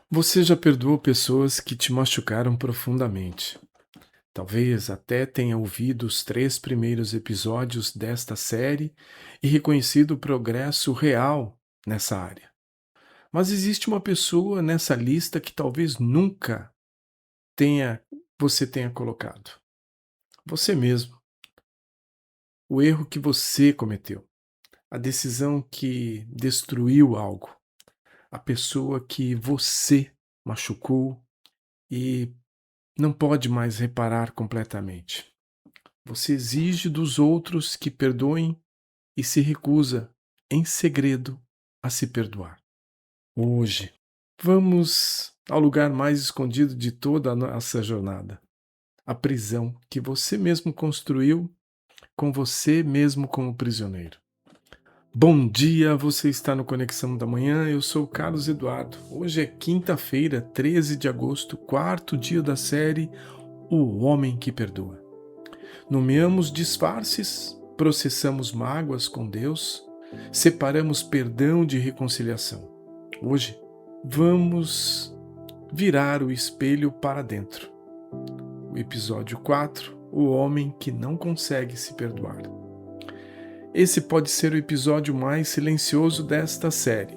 Você já perdoou pessoas que te machucaram profundamente? Talvez até tenha ouvido os 3 primeiros episódios desta série e reconhecido o progresso real nessa área. Mas existe uma pessoa nessa lista que talvez nunca tenha você tenha colocado. Você mesmo. O erro que você cometeu. A decisão que destruiu algo. A pessoa que você machucou e não pode mais reparar completamente. Você exige dos outros que perdoem e se recusa, em segredo, a se perdoar. Hoje, vamos ao lugar mais escondido de toda a nossa jornada, a prisão que você mesmo construiu com você mesmo como prisioneiro. Bom dia, você está no Conexão da Manhã, eu sou o Carlos Eduardo. Hoje é quinta-feira, 13 de agosto, quarto dia da série O Homem que Perdoa. Nomeamos disfarces, processamos mágoas com Deus, separamos perdão de reconciliação. Hoje, vamos virar o espelho para dentro. O episódio 4, O Homem que Não Consegue Se Perdoar. Esse pode ser o episódio mais silencioso desta série,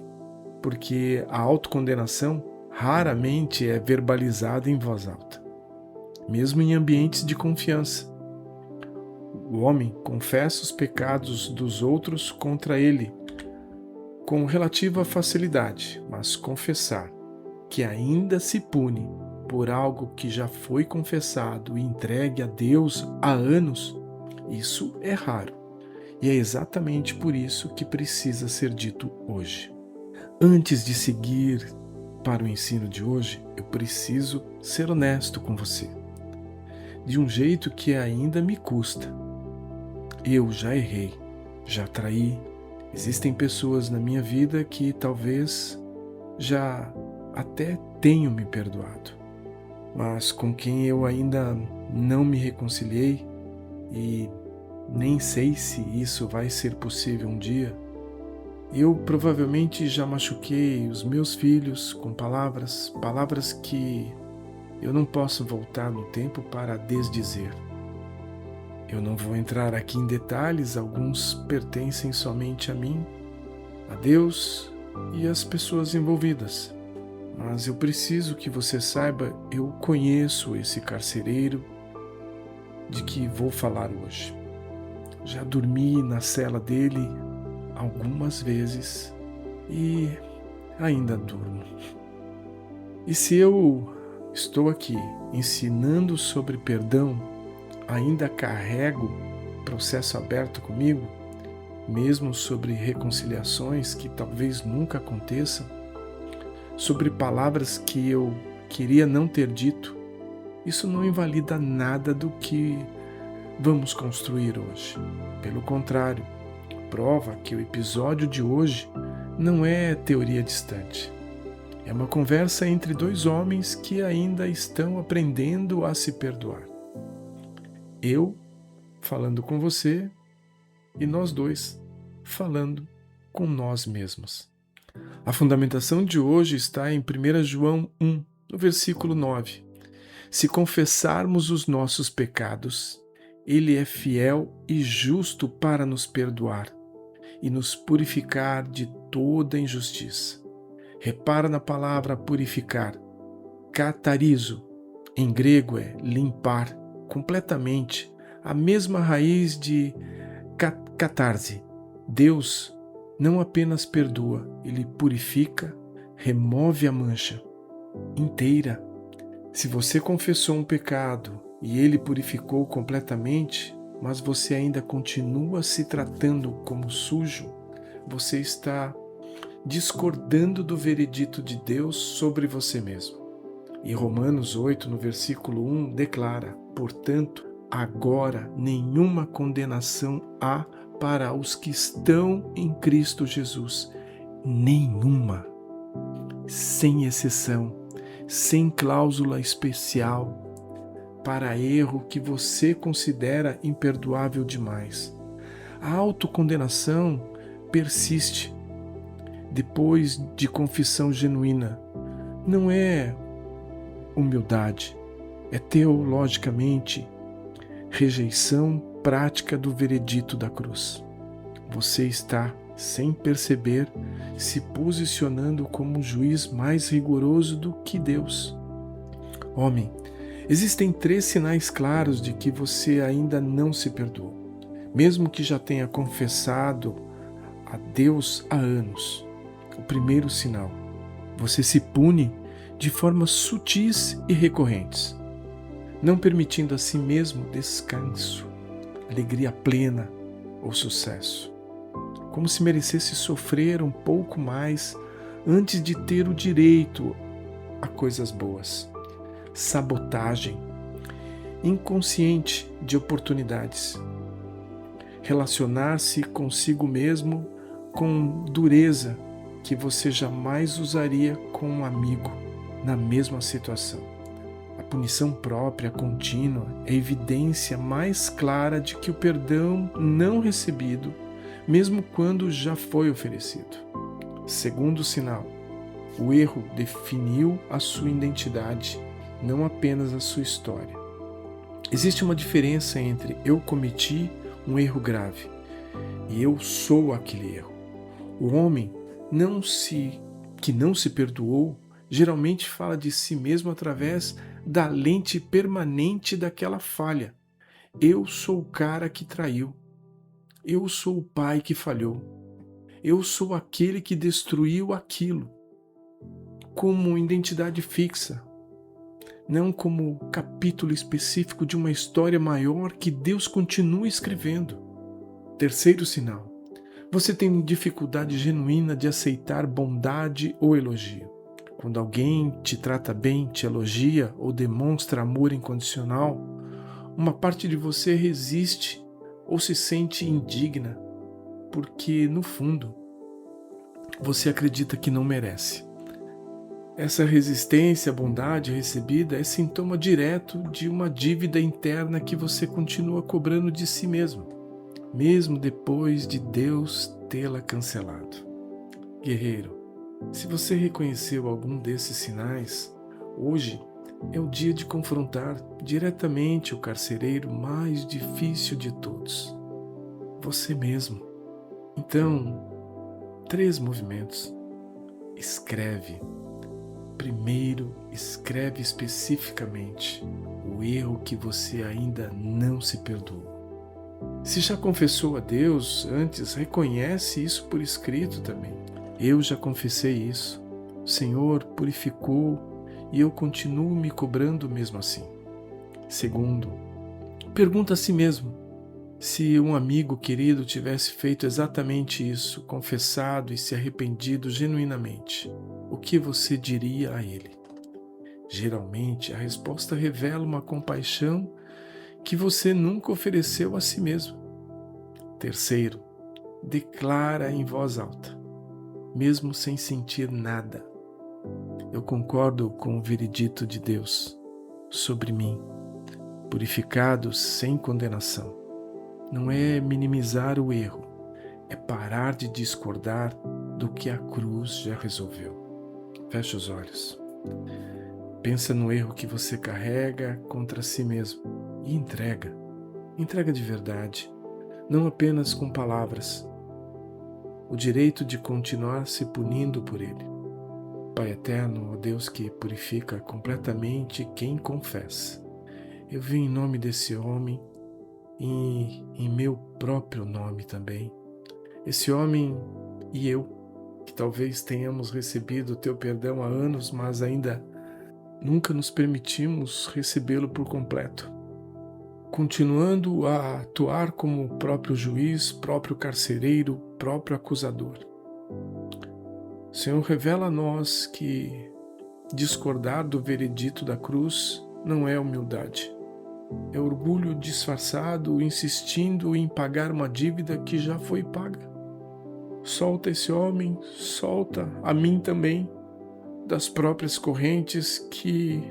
porque a autocondenação raramente é verbalizada em voz alta, mesmo em ambientes de confiança. O homem confessa os pecados dos outros contra ele com relativa facilidade, mas confessar que ainda se pune por algo que já foi confessado e entregue a Deus há anos, isso é raro. E é exatamente por isso que precisa ser dito hoje. Antes de seguir para o ensino de hoje, eu preciso ser honesto com você, de um jeito que ainda me custa. Eu já errei, já traí. Existem pessoas na minha vida que talvez já até tenham me perdoado, mas com quem eu ainda não me reconciliei e nem sei se isso vai ser possível um dia. Eu provavelmente já machuquei os meus filhos com palavras que eu não posso voltar no tempo para desdizer. Eu não vou entrar aqui em detalhes, alguns pertencem somente a mim, a Deus e às pessoas envolvidas. Mas eu preciso que você saiba, eu conheço esse carcereiro de que vou falar hoje. Já dormi na cela dele algumas vezes e ainda durmo. E se eu estou aqui ensinando sobre perdão, ainda carrego processo aberto comigo, mesmo sobre reconciliações que talvez nunca aconteçam, sobre palavras que eu queria não ter dito, isso não invalida nada do que vamos construir hoje. Pelo contrário, prova que o episódio de hoje não é teoria distante. É uma conversa entre dois homens que ainda estão aprendendo a se perdoar. Eu falando com você e nós dois falando com nós mesmos. A fundamentação de hoje está em 1 João 1, no versículo 9. Se confessarmos os nossos pecados, Ele é fiel e justo para nos perdoar e nos purificar de toda injustiça. Repara na palavra purificar. Catarizo, em grego é limpar completamente, a mesma raiz de catarse. Deus não apenas perdoa, Ele purifica, remove a mancha inteira. Se você confessou um pecado e Ele purificou completamente, mas você ainda continua se tratando como sujo, você está discordando do veredito de Deus sobre você mesmo. E Romanos 8, no versículo 1, declara: portanto, agora nenhuma condenação há para os que estão em Cristo Jesus. Nenhuma. Sem exceção, sem cláusula especial, para erro que você considera imperdoável demais. A autocondenação persiste depois de confissão genuína, não é humildade, é teologicamente rejeição prática do veredito da cruz. Você está, sem perceber, se posicionando como um juiz mais rigoroso do que Deus. Homem, existem 3 sinais claros de que você ainda não se perdoou, mesmo que já tenha confessado a Deus há anos. O primeiro sinal: você se pune de formas sutis e recorrentes, não permitindo a si mesmo descanso, alegria plena ou sucesso, como se merecesse sofrer um pouco mais antes de ter o direito a coisas boas. Sabotagem inconsciente de oportunidades. Relacionar-se consigo mesmo com dureza que você jamais usaria com um amigo na mesma situação. A punição própria contínua é a evidência mais clara de que o perdão não recebido, mesmo quando já foi oferecido. Segundo sinal: o erro definiu a sua identidade, não apenas a sua história. Existe uma diferença entre eu cometi um erro grave e eu sou aquele erro. O homem que não se perdoou geralmente fala de si mesmo através da lente permanente daquela falha. Eu sou o cara que traiu. Eu sou o pai que falhou. Eu sou aquele que destruiu aquilo. Como identidade fixa, não como capítulo específico de uma história maior que Deus continua escrevendo. Terceiro sinal: você tem dificuldade genuína de aceitar bondade ou elogio. Quando alguém te trata bem, te elogia ou demonstra amor incondicional, uma parte de você resiste ou se sente indigna, porque, no fundo, você acredita que não merece. Essa resistência à bondade recebida é sintoma direto de uma dívida interna que você continua cobrando de si mesmo depois de Deus tê-la cancelado. Guerreiro, se você reconheceu algum desses sinais, hoje é o dia de confrontar diretamente o carcereiro mais difícil de todos: você mesmo. Então, 3 movimentos. Escreve. Primeiro, escreve especificamente o erro que você ainda não se perdoou. Se já confessou a Deus antes, reconhece isso por escrito também. Eu já confessei isso. O Senhor purificou e eu continuo me cobrando mesmo assim. Segundo, pergunta a si mesmo: se um amigo querido tivesse feito exatamente isso, confessado e se arrependido genuinamente, o que você diria a ele? Geralmente, a resposta revela uma compaixão que você nunca ofereceu a si mesmo. Terceiro, declara em voz alta, mesmo sem sentir nada: eu concordo com o veredito de Deus sobre mim, purificado sem condenação. Não é minimizar o erro, é parar de discordar do que a cruz já resolveu. Feche os olhos. Pensa no erro que você carrega contra si mesmo e entrega. Entrega de verdade, não apenas com palavras. O direito de continuar se punindo por ele. Pai eterno, ó Deus que purifica completamente quem confessa, eu vim em nome desse homem e em meu próprio nome também. Esse homem e eu, que talvez tenhamos recebido o teu perdão há anos, mas ainda nunca nos permitimos recebê-lo por completo. Continuando a atuar como próprio juiz, próprio carcereiro, próprio acusador. Senhor, revela a nós que discordar do veredito da cruz não é humildade. É orgulho disfarçado, insistindo em pagar uma dívida que já foi paga. Solta esse homem, solta a mim também, das próprias correntes que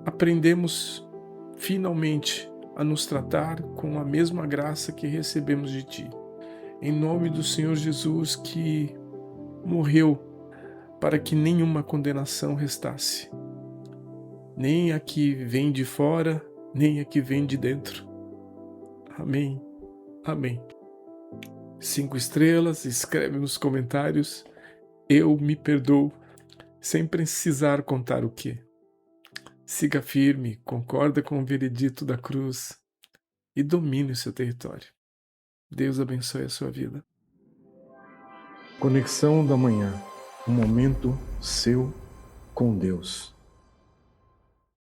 aprendemos finalmente a nos tratar com a mesma graça que recebemos de Ti. Em nome do Senhor Jesus, que morreu para que nenhuma condenação restasse, nem a que vem de fora, nem a que vem de dentro. Amém. Amém. 5 estrelas, escreve nos comentários, eu me perdoo, sem precisar contar o quê. Siga firme, concorda com o veredito da cruz e domine o seu território. Deus abençoe a sua vida. Conexão da Manhã, um momento seu com Deus.